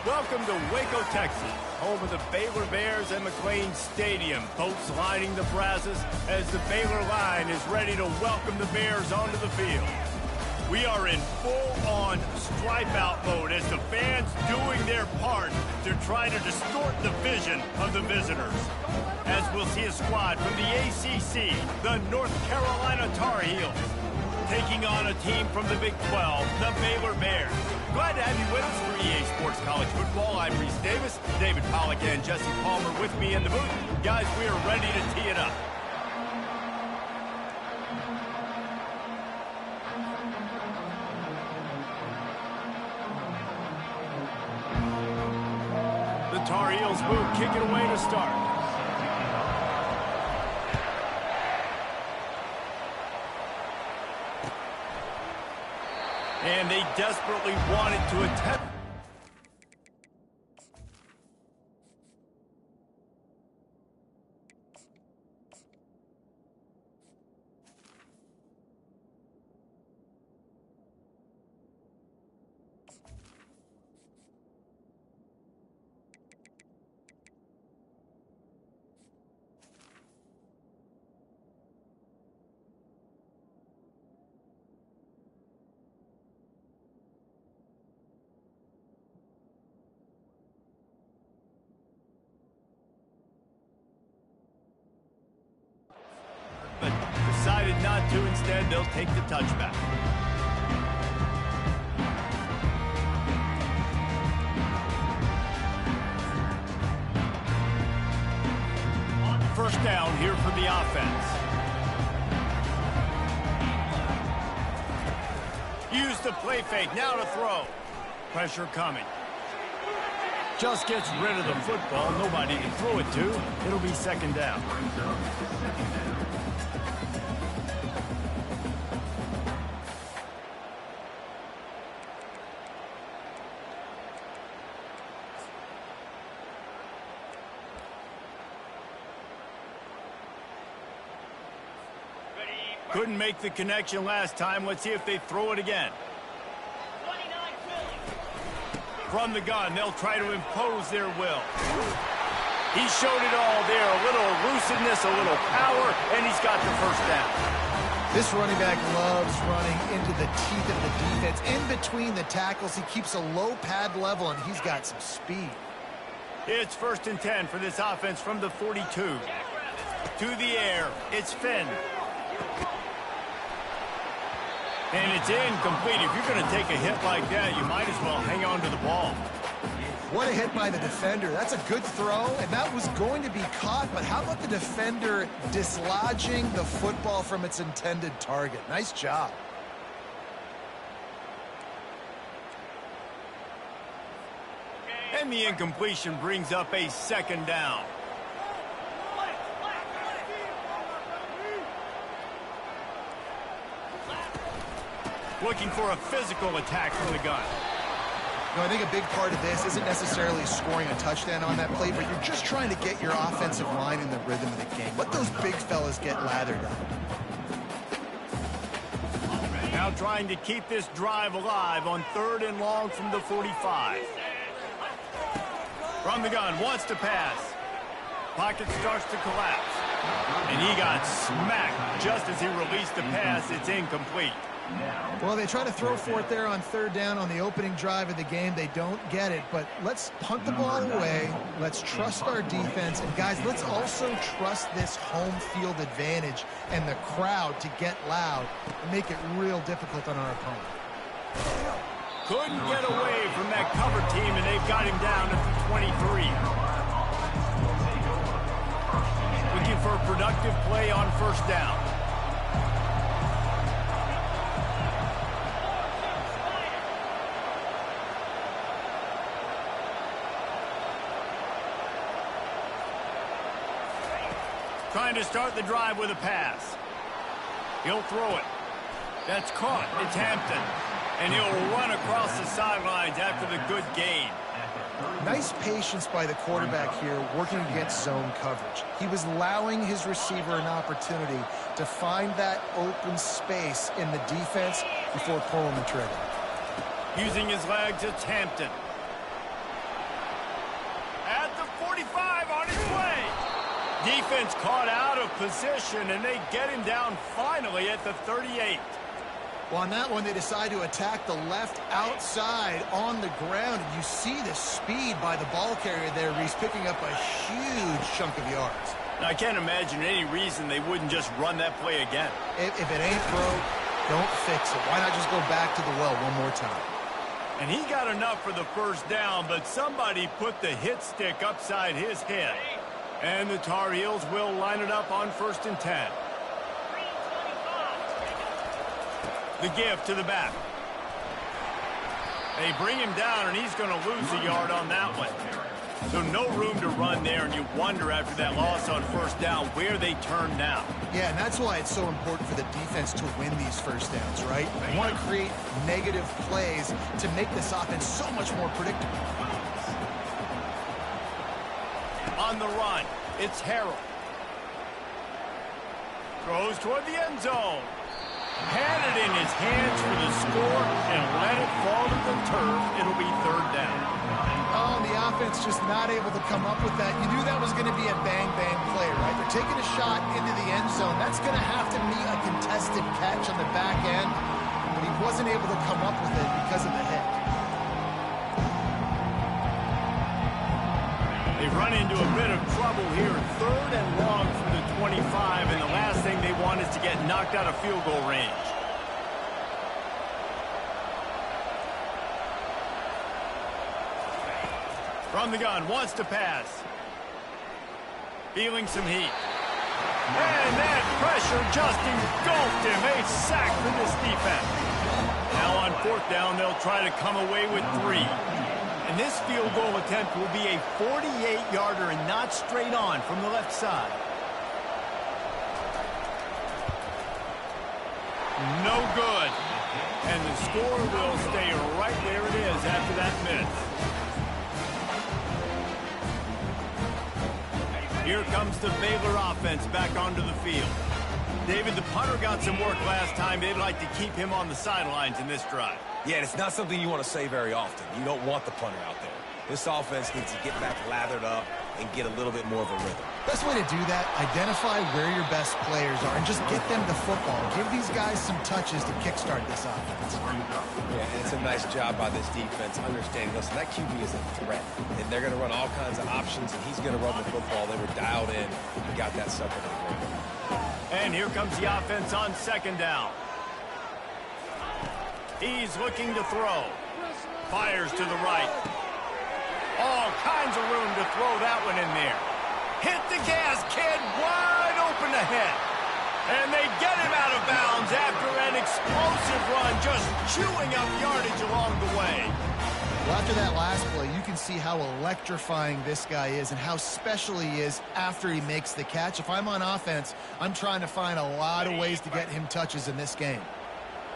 Welcome to Waco, Texas, home of the Baylor Bears and McLean Stadium. Boats lining the brazos as the Baylor line is ready to welcome the Bears onto the field. We are in full-on stripe-out mode as the fans doing their part to try to distort the vision of the visitors. As we'll see a squad from the ACC, the North Carolina Tarheels, taking on a team from the Big 12, the Baylor Bears. Glad to have you with us for EA Sports College Football. I'm Reese Davis, David Pollack and Jesse Palmer with me in the booth. Guys, we are ready to tee it up. The Tar Heels move, kick it away to start. And they desperately wanted to attempt. But decided not to. Instead, they'll take the touchback. First down here for the offense. Use the play fake. Now to throw. Pressure coming. Just gets rid of the football. Nobody to throw it to. It'll be second down. Couldn't make the connection last time. Let's see if they throw it again. From the gun, they'll try to impose their will. He showed it all there. A little elusiveness, a little power, and he's got the first down. This running back loves running into the teeth of the defense. In between the tackles, he keeps a low pad level, and he's got some speed. It's 1st and 10 for this offense from the 42. To the air, it's Finn. And it's incomplete. If you're going to take a hit like that, you might as well hang on to the ball. What a hit by the defender. That's a good throw, and that was going to be caught. But how about the defender dislodging the football from its intended target? Nice job. And the incompletion brings up a second down. Looking for a physical attack from the gun. No, I think a big part of this isn't necessarily scoring a touchdown on that play, but you're just trying to get your offensive line in the rhythm of the game. Let those big fellas get lathered up. Now trying to keep this drive alive on 3rd and long from the 45. From the gun, wants to pass. Pocket starts to collapse. And he got smacked just as he released the pass. It's incomplete. Well, they try to throw for it there on 3rd down on the opening drive of the game. They don't get it, but let's punt the ball away. Let's trust our defense. And, guys, let's also trust this home field advantage and the crowd to get loud and make it real difficult on our opponent. Couldn't get away from that cover team, and they've got him down at the 23. Looking for a productive play on 1st down. Trying to start the drive with a pass. He'll throw it. That's caught. It's Hampton. And he'll run across the sidelines after the good gain. Nice patience by the quarterback here working against zone coverage. He was allowing his receiver an opportunity to find that open space in the defense before pulling the trigger. Using his legs, it's Hampton. 25 on his way. Defense caught out of position, and they get him down finally at the 38. Well, on that one, they decide to attack the left outside on the ground. And you see the speed by the ball carrier there, Reese, picking up a huge chunk of yards. Now, I can't imagine any reason they wouldn't just run that play again. If it ain't broke, don't fix it. Why not just go back to the well one more time? And he got enough for the first down, but somebody put the hit stick upside his head. And the Tar Heels will line it up on 1st and 10. The give to the back. They bring him down, and he's going to lose a yard on that one. So no room to run there, and you wonder after that loss on 1st down where they turn now. Yeah, and that's why it's so important for the defense to win these first downs, right? They want to create negative plays to make this offense so much more predictable. On the run, it's Harold. Throws toward the end zone. Had it in his hands for the score and let it fall to the turf. It'll be 3rd down. Oh, the offense just not able to come up with that. You knew that was going to be a bang-bang play, right? They're taking a shot into the end zone. That's going to have to be a contested catch on the back end, but he wasn't able to come up with it because of the hit. They run into a bit of trouble here. 3rd and long from the 25, and the last thing they want is to get knocked out of field goal range. From the gun, wants to pass. Feeling some heat. And that pressure just engulfed him. A sack for this defense. Now on 4th down, they'll try to come away with 3. And this field goal attempt will be a 48-yarder and not straight on from the left side. No good. And the score will stay right where it is after that miss. Here comes the Baylor offense back onto the field. David, the punter got some work last time. They'd like to keep him on the sidelines in this drive. Yeah, and it's not something you want to say very often. You don't want the punter out there. This offense needs to get back lathered up and get a little bit more of a rhythm. Best way to do that, identify where your best players are and just get them the football. Give these guys some touches to kickstart this offense. Yeah, and it's a nice job by this defense understanding, listen, that QB is a threat, and they're going to run all kinds of options, and he's going to run the football. They were dialed in and got that sucker to the ground. And here comes the offense on 2nd down. He's looking to throw. Fires to the right. All kinds of room to throw that one in there. Hit the gas, kid. Wide open ahead. And they get him out of bounds after an explosive run, just chewing up yardage along the way. Well, after that last play, you can see how electrifying this guy is and how special he is after he makes the catch. If I'm on offense, I'm trying to find a lot of ways to get him touches in this game.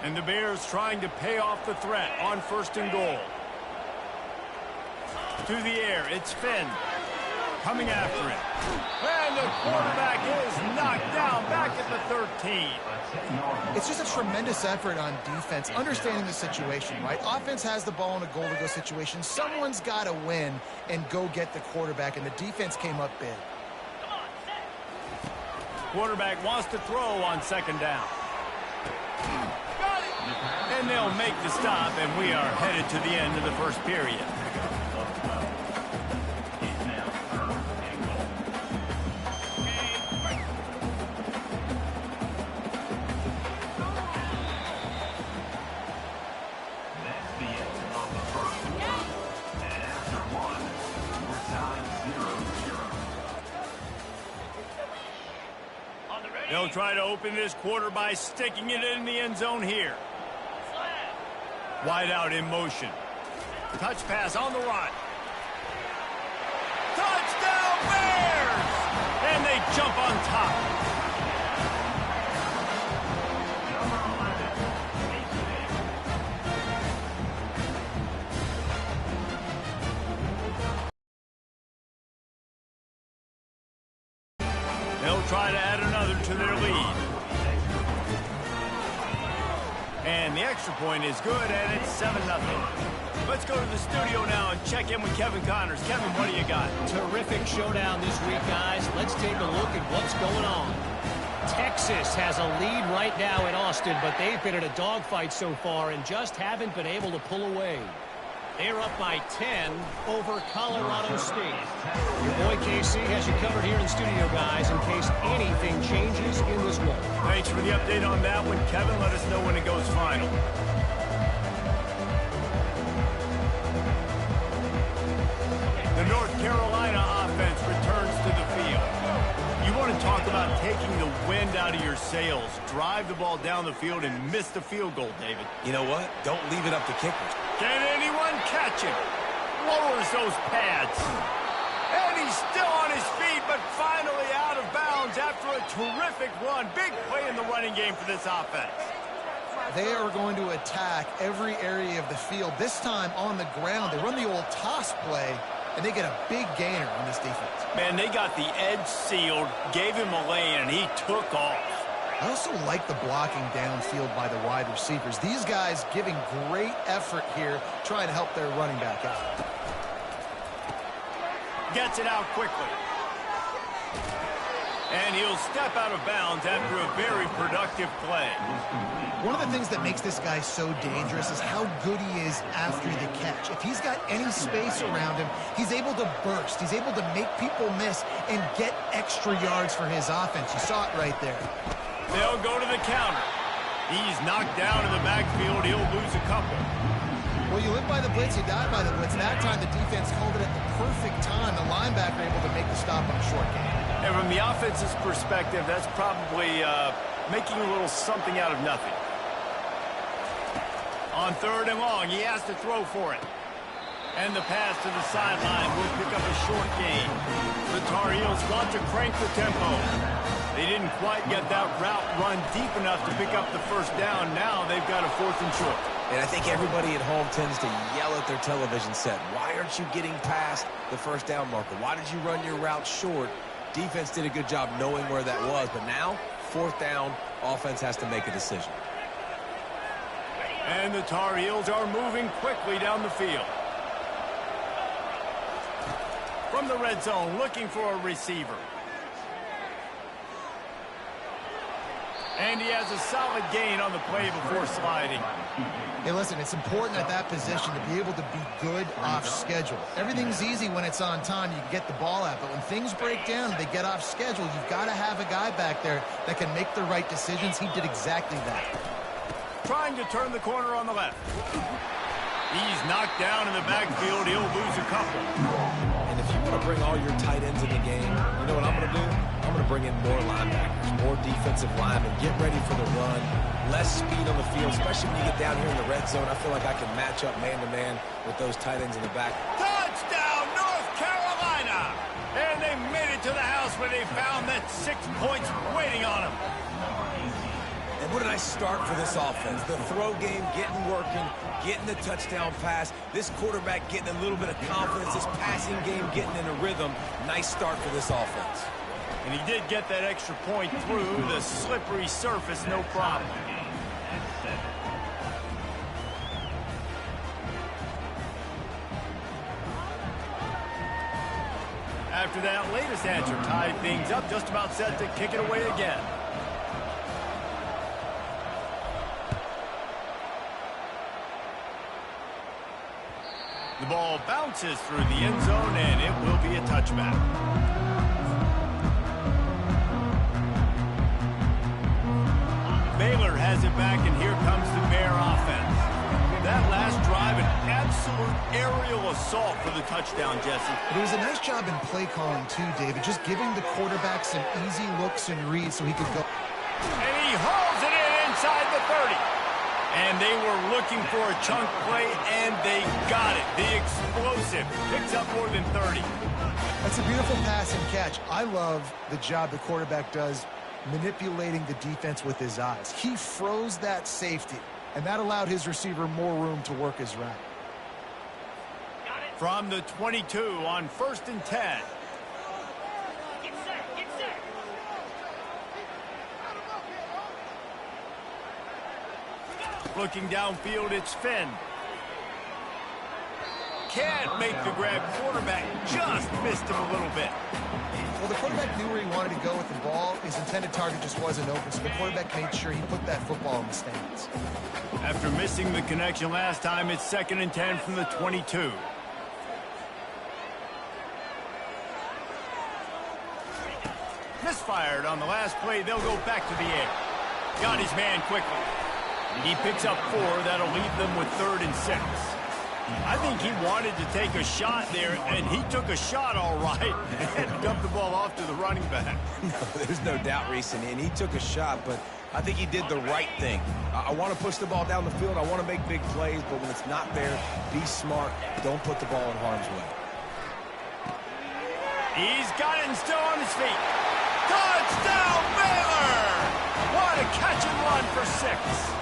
And the Bears trying to pay off the threat on 1st and goal. To the air, it's Finn. Coming after him. And the quarterback is knocked down back at the 13. It's just a tremendous effort on defense, understanding the situation, right? Offense has the ball in a goal-to-go situation. Someone's got to win and go get the quarterback, and the defense came up big. Quarterback wants to throw on 2nd down. And they'll make the stop, and we are headed to the end of the 1st period. They'll try to open this quarter by sticking it in the end zone here. Wide out in motion. Touch pass on the run. Touchdown Bears! And they jump on top. They'll try to add another to their lead. And the extra point is good, and it's 7-0. Let's go to the studio now and check in with Kevin Connors. Kevin, what do you got? Terrific showdown this week, guys. Let's take a look at what's going on. Texas has a lead right now in Austin, but they've been in a dogfight so far and just haven't been able to pull away. They're up by 10 over Colorado State. Your boy KC has you covered here in the studio, guys, in case anything changes in this one. Thanks for the update on that one, Kevin. Let us know when it goes final. The North Carolina offense returns to the field. You want to talk about taking the wind out of your sails. Drive the ball down the field and miss the field goal, David. You know what? Don't leave it up to kickers. Can anyone catch him? Lowers those pads. And he's still on his feet, but finally out of bounds after a terrific run. Big play in the running game for this offense. They are going to attack every area of the field. This time on the ground, they run the old toss play, and they get a big gainer on this defense. Man, they got the edge sealed, gave him a lane, and he took off. I also like the blocking downfield by the wide receivers. These guys giving great effort here, trying to help their running back out. Gets it out quickly. And he'll step out of bounds after a very productive play. One of the things that makes this guy so dangerous is how good he is after the catch. If he's got any space around him, he's able to burst. He's able to make people miss and get extra yards for his offense. You saw it right there. They'll go to the counter. He's knocked down in the backfield. He'll lose a couple. Well, you live by the blitz, you die by the blitz. That time the defense called it at the perfect time. The linebacker able to make the stop on a short game. And from the offense's perspective, that's probably making a little something out of nothing. On 3rd and long, he has to throw for it. And the pass to the sideline will pick up a short gain. The Tarheels want to crank the tempo. They didn't quite get that route run deep enough to pick up the first down. Now they've got a 4th and short. And I think everybody at home tends to yell at their television set. Why aren't you getting past the first down marker? Why did you run your route short? Defense did a good job knowing where that was. But now, 4th down, offense has to make a decision. And the Tar Heels are moving quickly down the field. From the red zone, looking for a receiver. And he has a solid gain on the play before sliding. Hey, listen, it's important at that position to be able to be good off schedule. Everything's easy when it's on time. You can get the ball out. But when things break down and they get off schedule, you've got to have a guy back there that can make the right decisions. He did exactly that. Trying to turn the corner on the left. He's knocked down in the backfield. He'll lose a couple. And if you want to bring all your tight ends in the game, you know what I'm going to do? I'm going to bring in more linebackers, more defensive linemen, get ready for the run, less speed on the field, especially when you get down here in the red zone. I feel like I can match up man-to-man with those tight ends in the back. Touchdown, North Carolina! And they made it to the house where they found that 6 points waiting on them. And what a nice start for this offense. The throw game getting working, getting the touchdown pass. This quarterback getting a little bit of confidence. This passing game getting in a rhythm. Nice start for this offense. And he did get that extra point through the slippery surface, no problem. After that latest answer tied things up, just about set to kick it away again. The ball bounces through the end zone, and it will be a touchback. Baylor has it back, and here comes the Bear offense. That last drive, an absolute aerial assault for the touchdown, Jesse. It was a nice job in play calling, too, David, just giving the quarterback some easy looks and reads so he could go. And he hauls it in inside the 30. And they were looking for a chunk play, and they got it. The explosive picks up more than 30. That's a beautiful pass and catch. I love the job the quarterback does manipulating the defense with his eyes. He froze that safety, and that allowed his receiver more room to work his route. From the 22 on 1st and 10. Looking downfield, it's Finn. can't make the grab. Quarterback just missed him a little bit. Well, the quarterback knew where he wanted to go with the ball. His intended target just wasn't open, so the quarterback made sure he put that football in the stands. After missing the connection last time, it's 2nd and 10 from the 22. Misfired on the last play. They'll go back to the air. Got his man quickly. He picks up 4. That'll leave them with 3rd and 6. I think he wanted to take a shot there, and he took a shot all right and dumped the ball off to the running back. There's no doubt, Reese, and he took a shot, but I think he did the right thing. I want to push the ball down the field. I want to make big plays, but when it's not there, be smart. Don't put the ball in harm's way. He's got it and still on his feet. Touchdown, Baylor! What a catch and run for 6.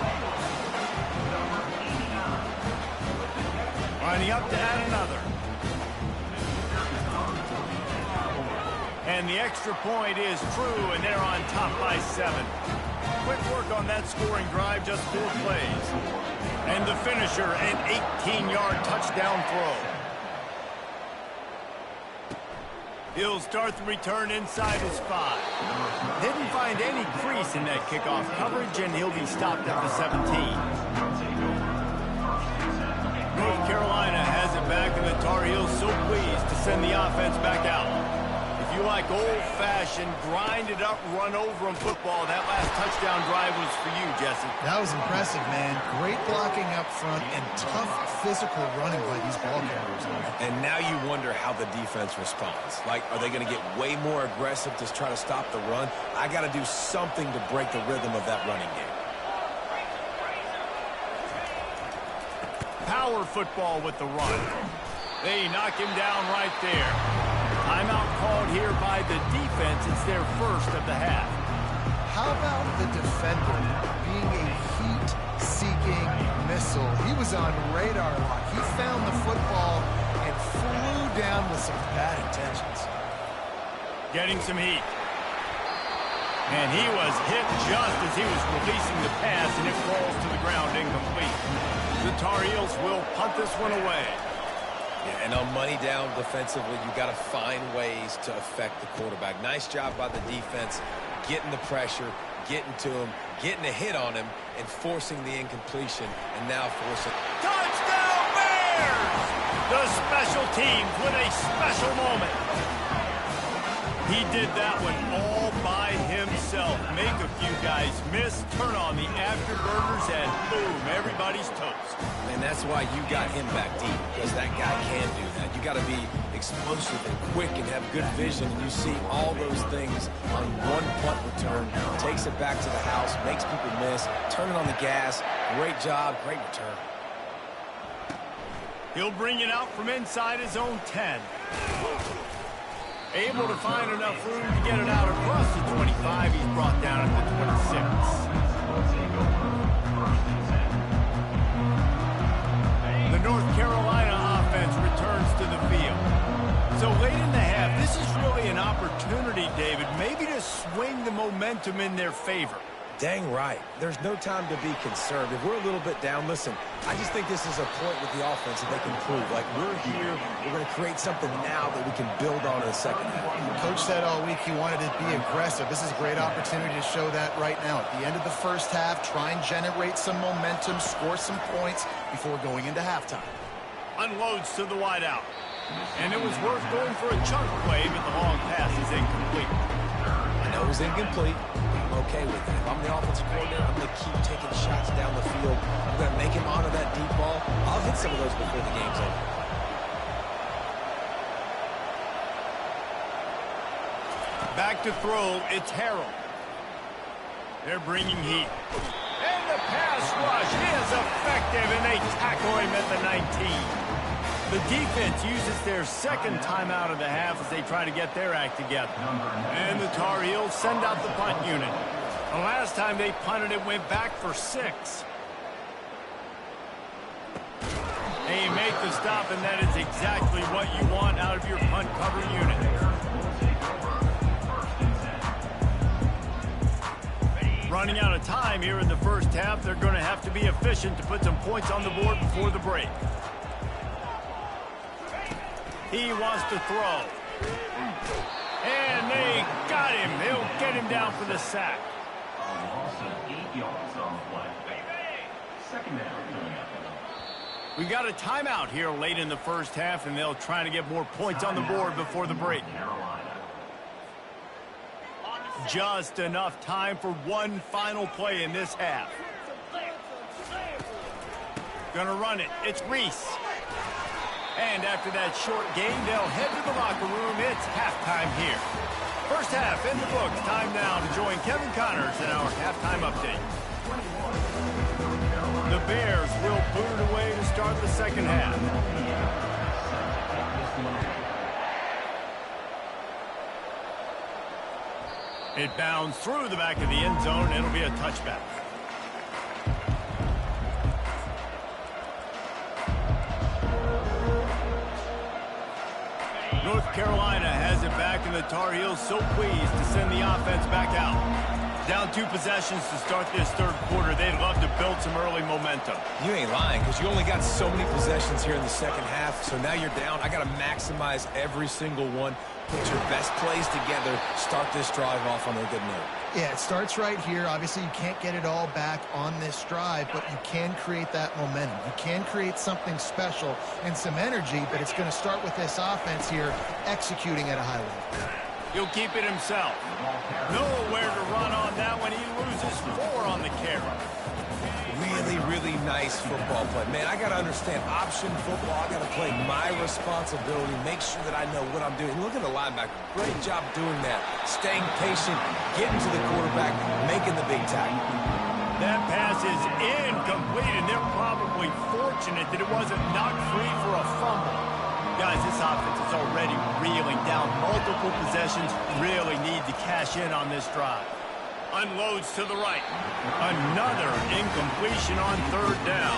Lining up to add another. And the extra point is true, and they're on top by 7. Quick work on that scoring drive, just 4 plays. And the finisher, an 18-yard touchdown throw. He'll start the return inside his 5. Didn't find any crease in that kickoff coverage, and he'll be stopped at the 17. North Carolina has it back, and the Tar Heels so pleased to send the offense back out. If you like old-fashioned, grind-it-up, run-over-'em football, that last touchdown drive was for you, Jesse. That was impressive, man. Great blocking up front and tough physical running by these ball carriers. And now you wonder how the defense responds. Like, are they going to get way more aggressive to try to stop the run? I got to do something to break the rhythm of that running game. Power football with the run. They knock him down right there. Timeout called here by the defense. It's their first of the half. How about the defender being a heat-seeking missile? He was on radar lock. He found the football and flew down with some bad intentions. Getting some heat. And he was hit just as he was releasing the pass, and it falls to the ground incomplete. The Tar Heels will punt this one away. Yeah, and on money down defensively, you got to find ways to affect the quarterback. Nice job by the defense, getting the pressure, getting to him, getting a hit on him, and forcing the incompletion, and now forcing... Touchdown Bears! The special teams with a special moment. He did that one all by himself. Make a few guys miss, turn on the afterburners, and boom, everybody's toast. And that's why you got him back deep, because that guy can do that. You got to be explosive and quick and have good vision, and you see all those things on one punt return. Takes it back to the house, makes people miss, turning on the gas. Great job, great return. He'll bring it out from inside his own 10. Able to find enough room to get it out across the 25. He's brought down at the 26. The North Carolina offense returns to the field. So late in the half, this is really an opportunity, David, maybe to swing the momentum in their favor. Dang right. There's no time to be concerned. If we're a little bit down, listen, I just think this is a point with the offense that they can prove. Like, we're here, we're going to create something now that we can build on in the second half. Coach said all week he wanted to be aggressive. This is a great opportunity to show that right now. At the end of the first half, try and generate some momentum, score some points before going into halftime. Unloads to the wideout. And it was worth going for a chunk play, but the long pass is incomplete. I know it was incomplete. I'm okay with it. If I'm the offensive coordinator, I'm going to keep taking shots down the field. I'm going to make him honor that deep ball. I'll hit some of those before the game's over. Back to throw, it's Harold. They're bringing heat. And the pass rush is effective, and they tackle him at the 19. The defense uses their second timeout of the half as they try to get their act together. And the Tar Heels send out the punt unit. The last time they punted, it went back for 6. They make the stop, and that is exactly what you want out of your punt cover unit. Running out of time here in the first half. They're going to have to be efficient to put some points on the board before the break. He wants to throw. And they got him. They'll get him down for the sack. We got a timeout here late in the first half, and they'll try to get more points on the board before the break. Just enough time for one final play in this half. Gonna run it. It's Reese. And after that short game, they'll head to the locker room. It's halftime here. First half in the books. Time now to join Kevin Connors in our halftime update. The Bears will boot it away to start the second half. It bounds through the back of the end zone. It'll be a touchback. North Carolina has it back, and the Tarheels so pleased to send the offense back out. Down 2 possessions to start this third quarter. They'd love to build some early momentum. You ain't lying, because you only got so many possessions here in the second half, so now you're down. I got to maximize every single one. Put your best plays together. Start this drive off on a good note. Yeah, it starts right here. Obviously, you can't get it all back on this drive, but you can create that momentum. You can create something special and some energy, but it's going to start with this offense here executing at a high level. He'll keep it himself. Nowhere to run on that one. He loses 4 on the carry. Really, really nice football play. Man, I got to understand option football. I got to play my responsibility, make sure that I know what I'm doing. Look at the linebacker. Great job doing that. Staying patient, getting to the quarterback, making the big tackle. That pass is incomplete, and they're probably fortunate that it wasn't knocked free for a fumble. Guys, this offense is already reeling down multiple possessions. Really need to cash in on this drive. Unloads to the right. Another incompletion on third down.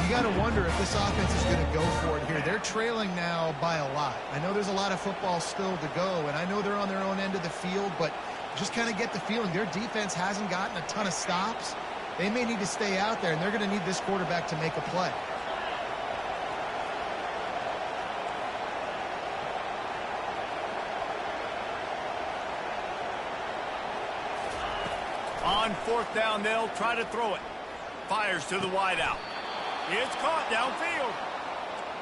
You got to wonder if this offense is going to go for it here. They're trailing now by a lot. I know there's a lot of football still to go, and I know they're on their own end of the field, but just kind of get the feeling their defense hasn't gotten a ton of stops. They may need to stay out there, and they're going to need this quarterback to make a play. On fourth down, they'll try to throw it. Fires to the wideout. It's caught downfield.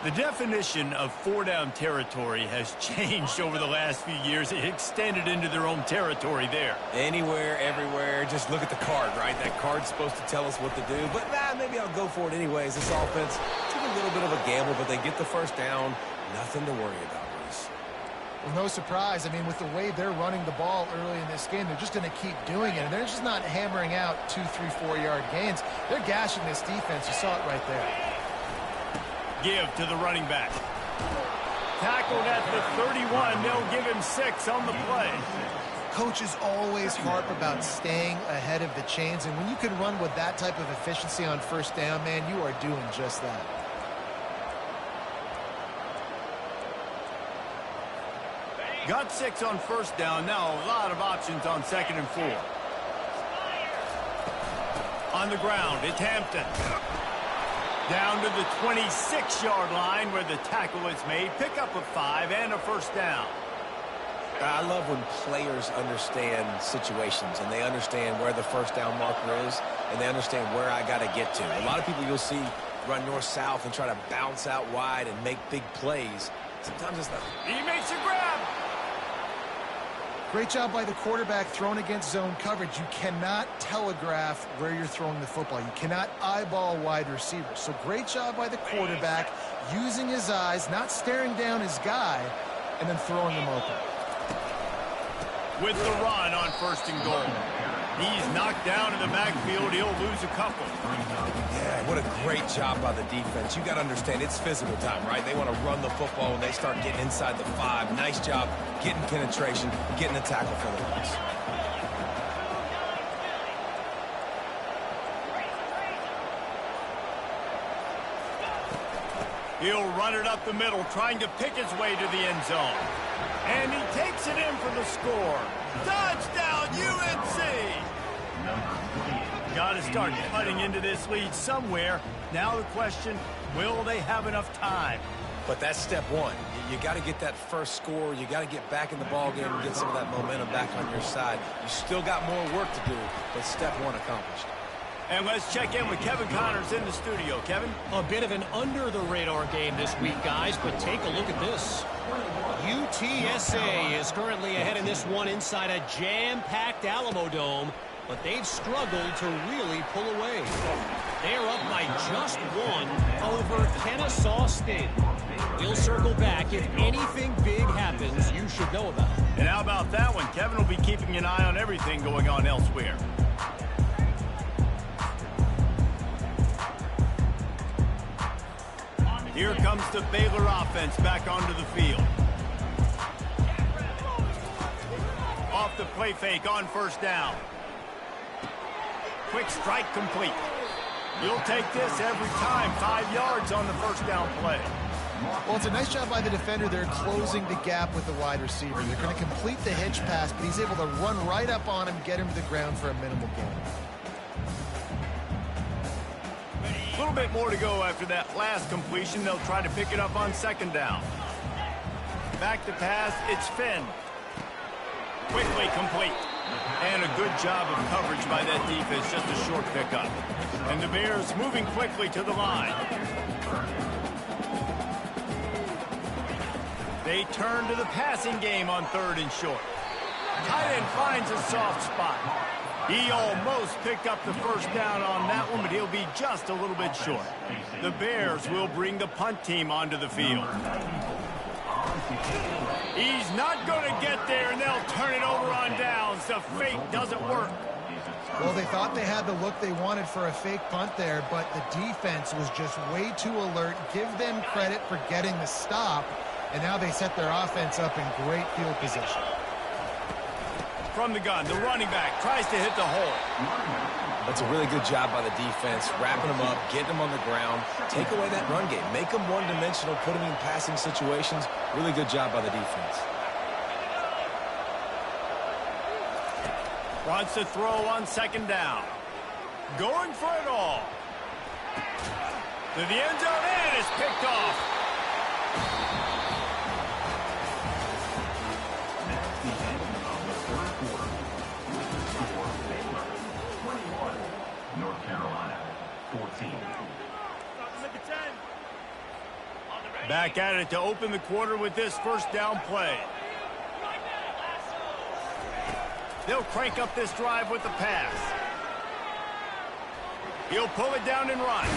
The definition of 4-down territory has changed over the last few years. It extended into their own territory there. Anywhere, everywhere. Just look at the card, right? That card's supposed to tell us what to do. But maybe I'll go for it anyways. This offense took a little bit of a gamble, but they get the first down. Nothing to worry about. Well, no surprise. I mean, with the way they're running the ball early in this game, they're just going to keep doing it. And they're just not hammering out 2, 3, 4-yard gains. They're gashing this defense. You saw it right there. Give to the running back. Tackled at the 31. They'll give him 6 on the play. Coaches always harp about staying ahead of the chains. And when you can run with that type of efficiency on first down, man, you are doing just that. Got 6 on first down. Now a lot of options on 2nd and 4. On the ground, it's Hampton. Down to the 26-yard line where the tackle is made. Pick up a 5 and a first down. I love when players understand situations and they understand where the first down marker is and they understand where I got to get to. A lot of people you'll see run north-south and try to bounce out wide and make big plays. Sometimes it's not. He makes a grab. Great job by the quarterback thrown against zone coverage. You cannot telegraph where you're throwing the football. You cannot eyeball wide receivers. So great job by the quarterback using his eyes, not staring down his guy, and then throwing him open. With the run on 1st and goal. He's knocked down in the backfield. He'll lose a couple. Yeah, what a great job by the defense. You got to understand, it's physical time, right? They want to run the football when they start getting inside the 5. Nice job getting penetration, getting the tackle for the loss. He'll run it up the middle, trying to pick his way to the end zone. And he takes it in for the score. Touchdown, UNC! Got to start cutting into this lead somewhere. Now the question, will they have enough time? But that's step one. You got to get that first score. You got to get back in the ball game and get some of that momentum back on your side. You still got more work to do, but step one accomplished. And let's check in with Kevin Connors in the studio. Kevin? A bit of an under-the-radar game this week, guys, but take a look at this. UTSA is currently ahead in this one inside a jam-packed Alamo Dome, but they've struggled to really pull away. They're up by just one over Kennesaw State. We'll circle back. If anything big happens, you should know about it. And how about that one? Kevin will be keeping an eye on everything going on elsewhere. Here comes the Baylor offense back onto the field. Off the play fake on first down. Quick strike complete. You'll take this every time. 5 yards on the first down play. Well, it's a nice job by the defender. They're closing the gap with the wide receiver. They're going to complete the hitch pass, but he's able to run right up on him, get him to the ground for a minimal gain. A little bit more to go after that last completion. They'll try to pick it up on second down. Back to pass. It's Finn. Quickly complete. And a good job of coverage by that defense. Just a short pickup. And the Bears moving quickly to the line. They turn to the passing game on 3rd and short. Tight end finds a soft spot. He almost picked up the first down on that one, but he'll be just a little bit short. The Bears will bring the punt team onto the field. He's not going to get there, and they'll turn it over on downs. The fake doesn't work. Well, they thought they had the look they wanted for a fake punt there, but the defense was just way too alert. Give them credit for getting the stop, and now they set their offense up in great field position. From the gun, the running back tries to hit the hole. That's a really good job by the defense, wrapping them up, getting them on the ground. Take away that run game. Make them one-dimensional, put them in passing situations. Really good job by the defense. Wants to throw on second down. Going for it all. To the end zone, and it's picked off. Back at it to open the quarter with this first down play. They'll crank up this drive with the pass. He'll pull it down and run.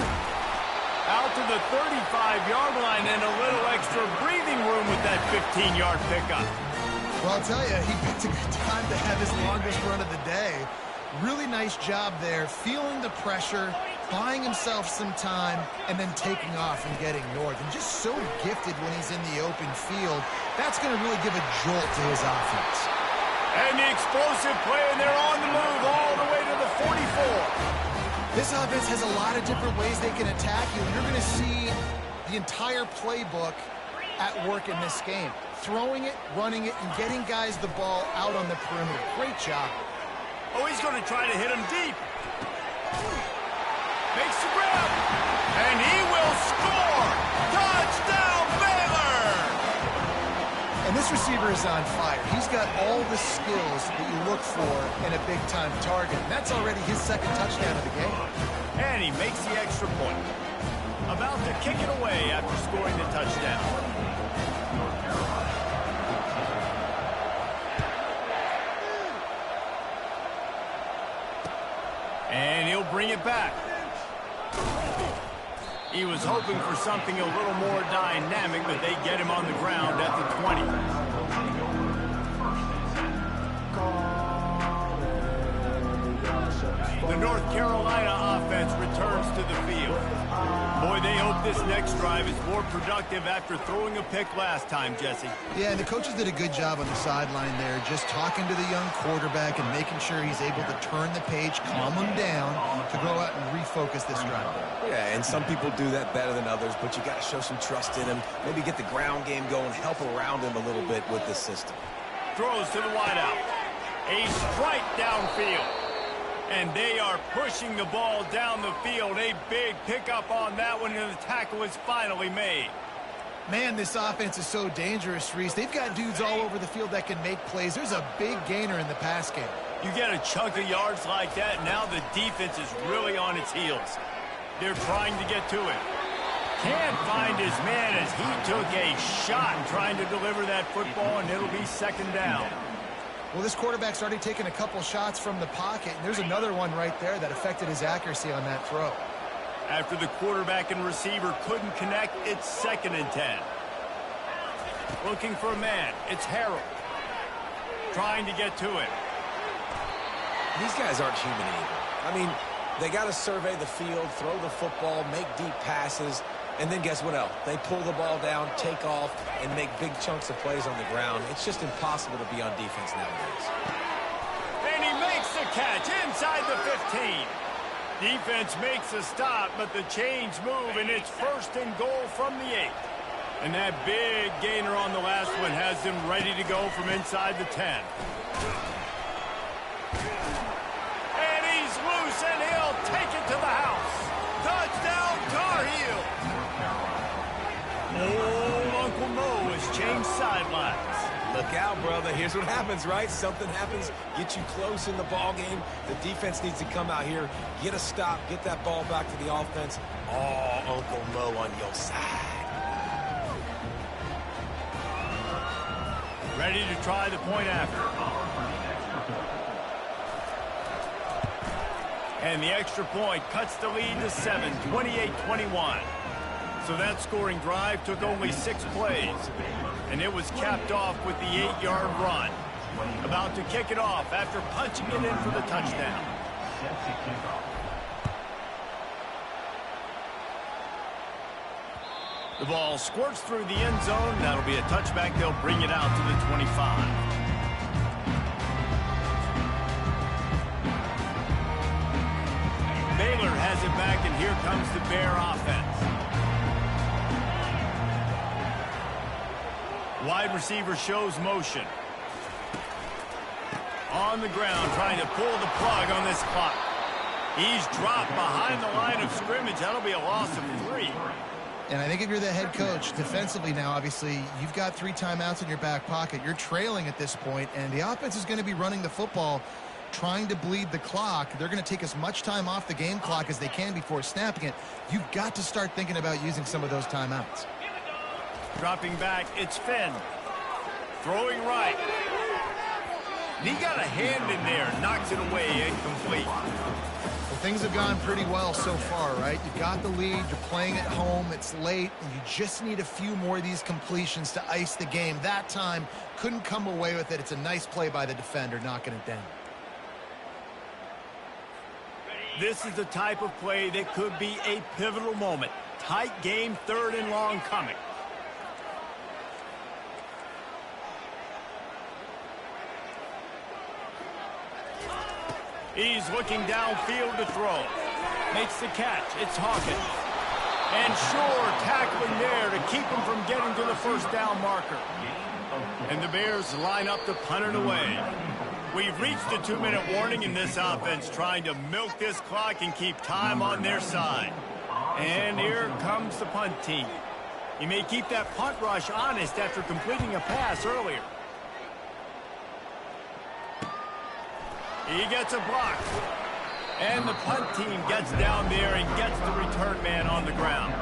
Out to the 35-yard line and a little extra breathing room with that 15-yard pickup. Well, I'll tell you, he picked a good time to have his longest run of the day. Really nice job there, feeling the pressure, buying himself some time, and then taking off and getting north. And just so gifted when he's in the open field. That's going to really give a jolt to his offense. And the explosive play, and they're on the move all the way to the 44. This offense has a lot of different ways they can attack you. You're going to see the entire playbook at work in this game. Throwing it, running it, and getting guys the ball out on the perimeter. Great job. Oh, he's going to try to hit him deep. Makes the grab. And he will score. Touchdown, Baylor! And this receiver is on fire. He's got all the skills that you look for in a big-time target. And that's already his second touchdown of the game. And he makes the extra point. About to kick it away after scoring the touchdown. And he'll bring it back. He was hoping for something a little more dynamic, but they get him on the ground at the 20. The North Carolina offense returns to the field. Boy, they hope this next drive is more productive after throwing a pick last time, Jesse. Yeah, and the coaches did a good job on the sideline there, just talking to the young quarterback and making sure he's able to turn the page, calm him down, to go out and refocus this drive. Yeah, and some people do that better than others, but you got to show some trust in him. Maybe get the ground game going, help around him a little bit with this system. Throws to the wideout. A strike downfield. And they are pushing the ball down the field. A big pickup on that one, and the tackle is finally made. Man, this offense is so dangerous, Reese. They've got dudes all over the field that can make plays. There's a big gainer in the pass game. You get a chunk of yards like that, now the defense is really on its heels. They're trying to get to it. Can't find his man as he took a shot trying to deliver that football, and it'll be second down. Well, this quarterback's already taken a couple shots from the pocket, and there's another one right there that affected his accuracy on that throw. After the quarterback and receiver couldn't connect, it's 2nd and 10. Looking for a man. It's Harold. Trying to get to it. These guys aren't human either. I mean, they got to survey the field, throw the football, make deep passes, and then guess what else? They pull the ball down, take off, and make big chunks of plays on the ground. It's just impossible to be on defense nowadays. And he makes the catch inside the 15. Defense makes a stop, but the chains move, and it's 1st and goal from the 8. And that big gainer on the last one has them ready to go from inside the 10. And he's loose, and he'll take it to the house. Touchdown, Tarheels! Oh, Uncle Mo has changed sidelines. Look out, brother. Here's what happens, right? Something happens, get you close in the ball game. The defense needs to come out here, get a stop, get that ball back to the offense. Oh, Uncle Mo on your side. Ready to try the point after. And the extra point cuts the lead to 7, 28-21. So that scoring drive took only 6 plays. And it was capped off with the 8-yard run. About to kick it off after punching it in for the touchdown. The ball squirts through the end zone. That'll be a touchback. They'll bring it out to the 25. Baylor has it back, and here comes the Bear offense. Wide receiver shows motion. On the ground, trying to pull the plug on this clock. He's dropped behind the line of scrimmage. That'll be a loss of 3. And I think if you're the head coach, defensively now, obviously, you've got 3 timeouts in your back pocket. You're trailing at this point, and the offense is going to be running the football, trying to bleed the clock. They're going to take as much time off the game clock as they can before snapping it. You've got to start thinking about using some of those timeouts. Dropping back, it's Finn. Throwing right. And he got a hand in there, knocks it away, incomplete. Well, things have gone pretty well so far, right? You got the lead, you're playing at home, it's late, and you just need a few more of these completions to ice the game. That time, couldn't come away with it. It's a nice play by the defender, knocking it down. This is the type of play that could be a pivotal moment. Tight game, 3rd and long coming. He's looking downfield to throw. Makes the catch. It's Hawkins. And sure, tackling there to keep him from getting to the 1st down marker. And the Bears line up to punt it away. We've reached the 2-minute warning in this offense, trying to milk this clock and keep time on their side. And here comes the punt team. He may keep that punt rush honest after completing a pass earlier. He gets a block. And the punt team gets down there and gets the return man on the ground.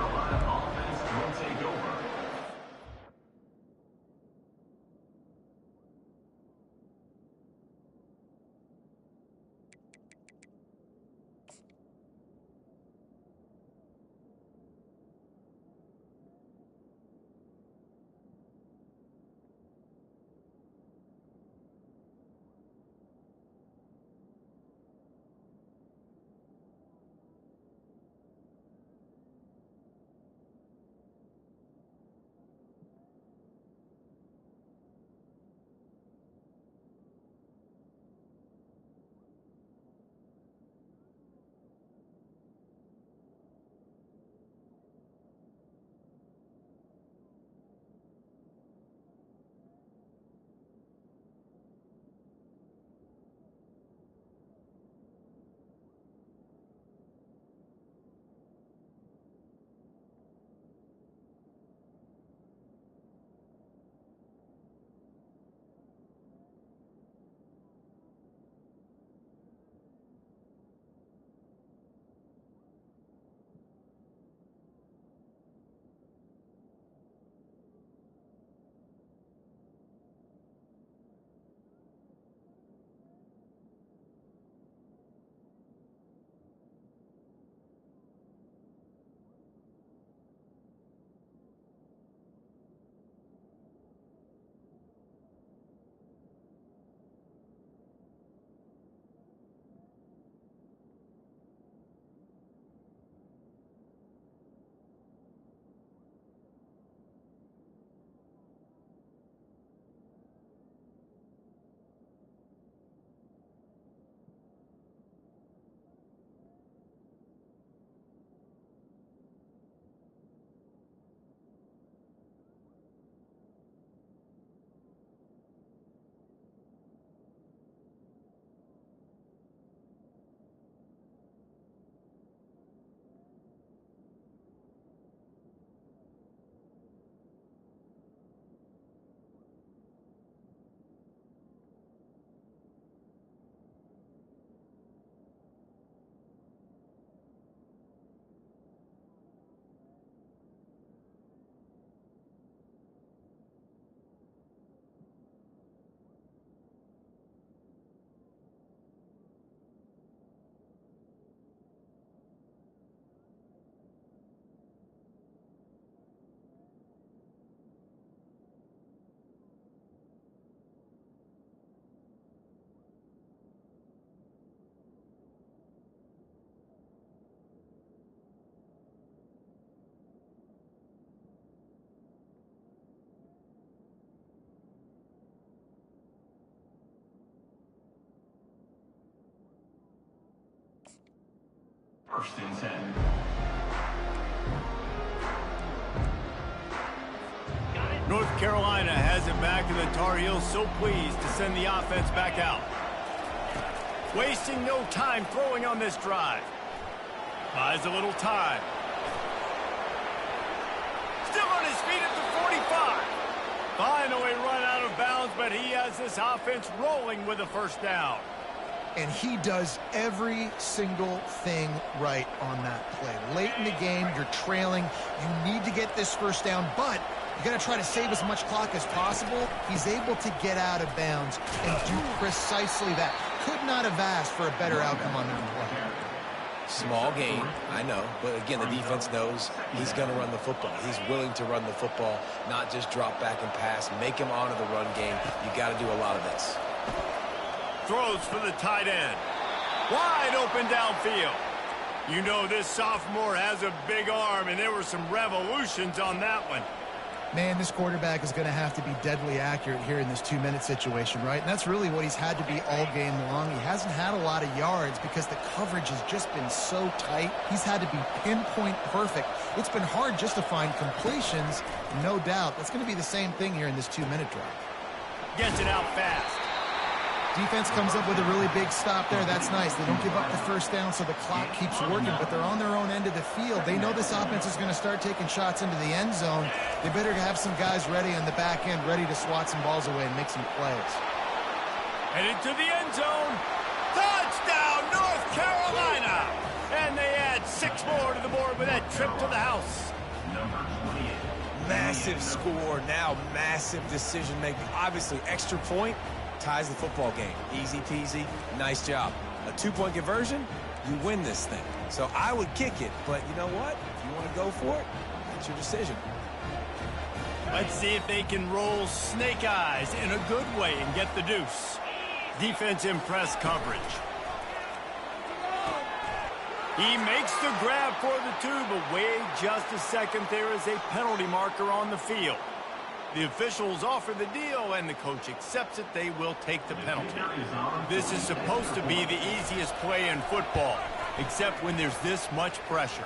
First and 10. North Carolina has it back, and the Tar Heels so pleased to send the offense back out. Wasting no time throwing on this drive. Buys a little time. Still on his feet at the 45. Finally run out of bounds, but he has this offense rolling with a first down. And he does every single thing right on that play. Late in the game, you're trailing. You need to get this first down, but you got to try to save as much clock as possible. He's able to get out of bounds and do precisely that. Could not have asked for a better outcome on that play. Small gain, I know, but again, the defense knows he's going to run the football. He's willing to run the football, not just drop back and pass, make him honor the run game. You got to do a lot of this. Throws for the tight end. Wide open downfield. You know this sophomore has a big arm, and there were some revolutions on that one. Man, this quarterback is going to have to be deadly accurate here in this 2-minute situation, right? And that's really what he's had to be all game long. He hasn't had a lot of yards because the coverage has just been so tight. He's had to be pinpoint perfect. It's been hard just to find completions, no doubt. That's going to be the same thing here in this 2-minute drive. Gets it out fast. Defense comes up with a really big stop there. That's nice. They don't give up the first down, so the clock keeps working, but they're on their own end of the field. They know this offense is going to start taking shots into the end zone. They better have some guys ready on the back end, ready to swat some balls away and make some plays. Headed to the end zone. Touchdown, North Carolina! And they add 6 more to the board with that trip to the house. Number 28. Massive score, now massive decision making. Obviously, extra point ties the football game. Easy peasy, nice job. A 2-point conversion, you win this thing. So I would kick it, but you know what? If you want to go for it, that's your decision. Let's see if they can roll snake eyes in a good way and get the deuce. Defense in press coverage. He makes the grab for the 2, but wait just a second. There is a penalty marker on the field. The officials offer the deal, and the coach accepts it. They will take the penalty. This is supposed to be the easiest play in football, except when there's this much pressure.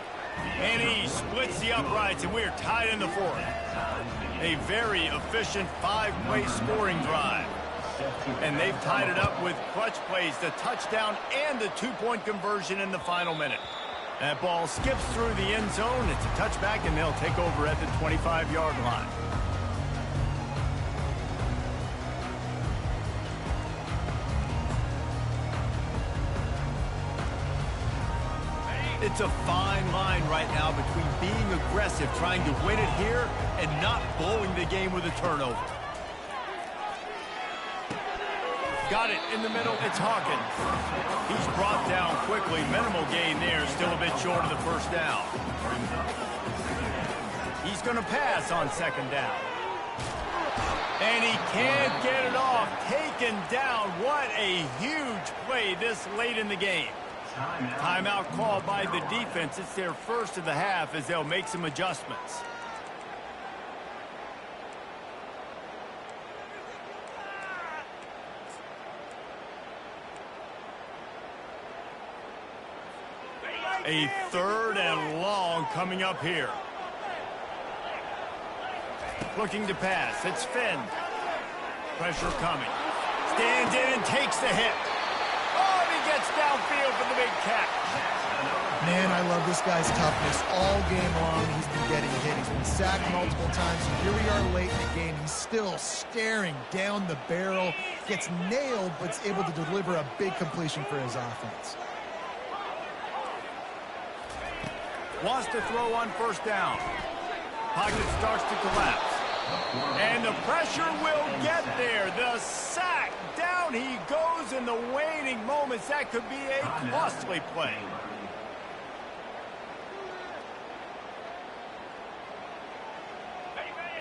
And he splits the uprights, and we're tied in the 4th. A very efficient 5-play scoring drive. And they've tied it up with clutch plays, the touchdown and the 2-point conversion in the final minute. That ball skips through the end zone. It's a touchback, and they'll take over at the 25-yard line. It's a fine line right now between being aggressive, trying to win it here, and not blowing the game with a turnover. Got it in the middle. It's Hawkins. He's brought down quickly. Minimal gain there. Still a bit short of the first down. He's going to pass on 2nd down. And he can't get it off. Taken down. What a huge play this late in the game. Timeout called by the defense. It's their first of the half as they'll make some adjustments. A 3rd and long coming up here. Looking to pass. It's Finn. Pressure coming. Stands in and takes the hit. Oh, and he gets downfield for the big catch. Man, I love this guy's toughness. All game long, he's been getting hit. He's been sacked multiple times. And here we are late in the game. He's still staring down the barrel. Gets nailed, but is able to deliver a big completion for his offense. Wants to throw on 1st down. Pocket starts to collapse. And the pressure will get there. The sack. Down he goes in the waning moments. That could be a costly play.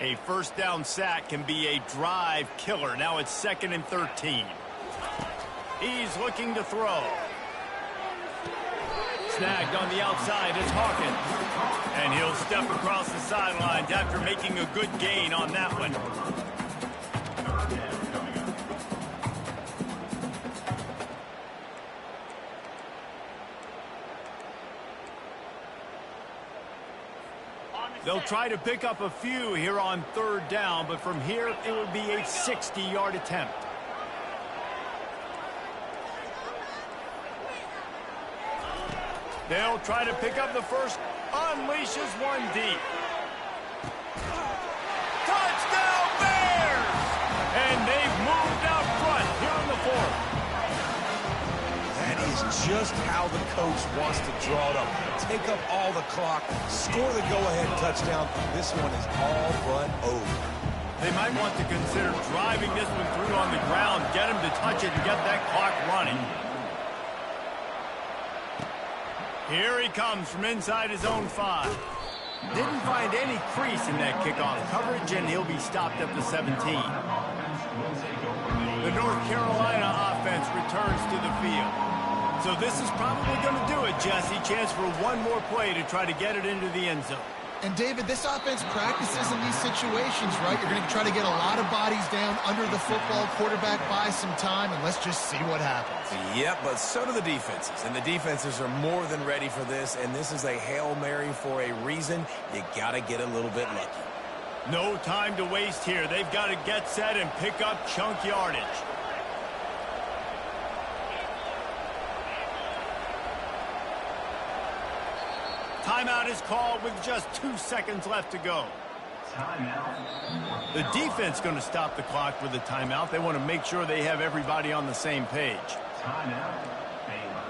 A 1st down sack can be a drive killer. Now it's 2nd and 13. He's looking to throw. Snagged on the outside is Hawkins. And he'll step across the sidelines after making a good gain on that one. They'll try to pick up a few here on third down, but from here it would be a 60-yard attempt. They'll try to pick up the first. Unleashes one deep. Touchdown Bears! And they've moved out front here in the fourth. That is just how the coach wants to draw it up. Take up all the clock, score the go-ahead touchdown. This one is all but over. They might want to consider driving this one through on the ground, get him to touch it and get that clock running. Here he comes from inside his own 5. Didn't find any crease in that kickoff coverage, and he'll be stopped at the 17. The North Carolina offense returns to the field. So this is probably going to do it, Jesse. Chance for one more play to try to get it into the end zone. And, David, this offense practices in these situations, right? You're going to try to get a lot of bodies down under the football, quarterback buys some time, and let's just see what happens. Yep, but so do the defenses. And the defenses are more than ready for this, and this is a Hail Mary for a reason. You got to get a little bit lucky. No time to waste here. They've got to get set and pick up chunk yardage. Timeout is called with just 2 seconds left to go. Timeout. The defense going to stop the clock with a timeout. They want to make sure they have everybody on the same page. Timeout. Baylor.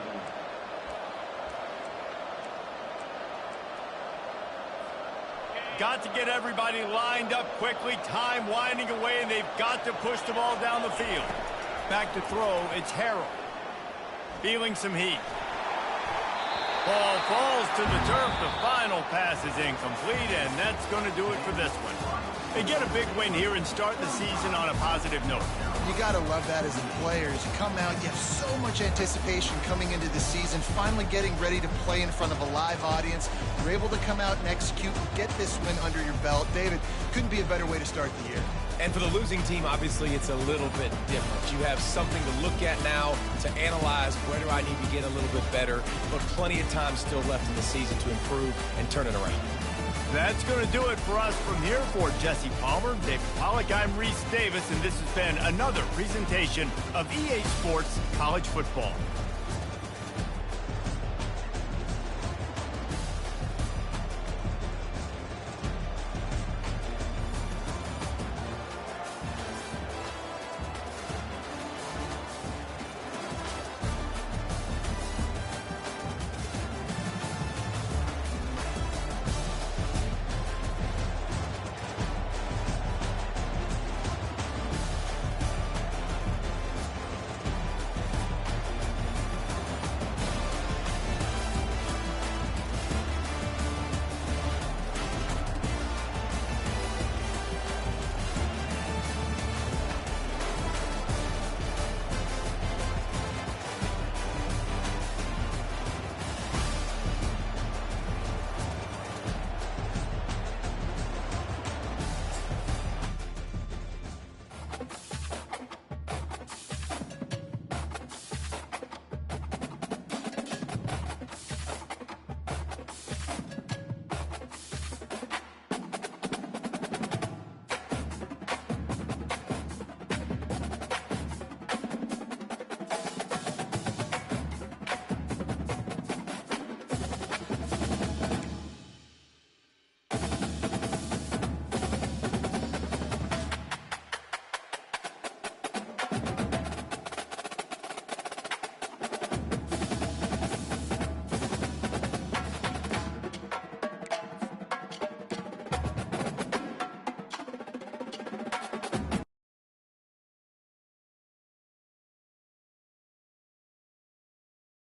Got to get everybody lined up quickly. Time winding away, and they've got to push the ball down the field. Back to throw, it's Harrell. Feeling some heat. Ball falls to the turf. The final pass is incomplete, and that's going to do it for this one. They get a big win here and start the season on a positive note. You got to love that as a player. As you come out, you have so much anticipation coming into the season, finally getting ready to play in front of a live audience. You're able to come out and execute, get this win under your belt. David, couldn't be a better way to start the year. And for the losing team, obviously, it's a little bit different. You have something to look at now to analyze where do I need to get a little bit better, but plenty of time still left in the season to improve and turn it around. That's going to do it for us from here. For Jesse Palmer, David Pollack, I'm Reese Davis, and this has been another presentation of EA Sports College Football.